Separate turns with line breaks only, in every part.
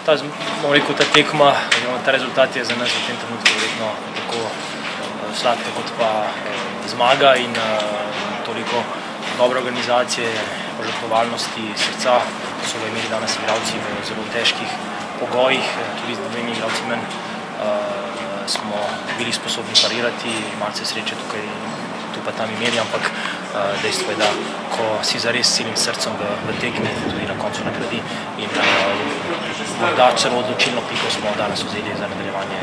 ta tekma, ta rezultat je za nas v tem trenutku verjetno tako sladka kot pa zmaga in toliko dobre organizacije, požrtvovalnosti, srca so ga imeli danes igralci v zelo težkih pogojih, tudi z dvemi igralci manj smo bili sposobni parirati, malce sreče tukaj tu pa tam imeli, ampak dejstvo je, da ko si zares s celim srcem v tekmi, tudi na koncu nagradi in morda celo odločilno piko smo danes vzeli za nadaljevanje.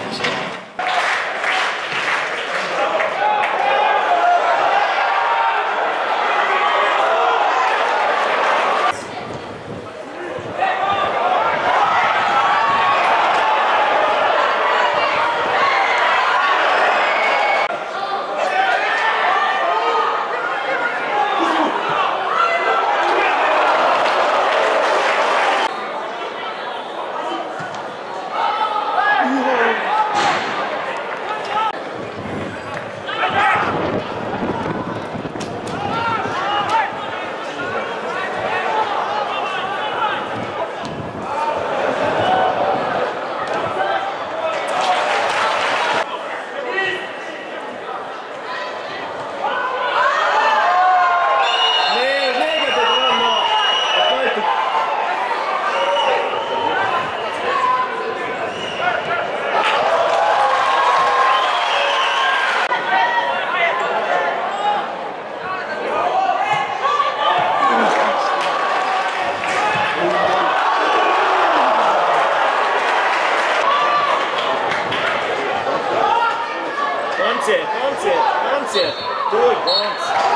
Konec, tuj, konec.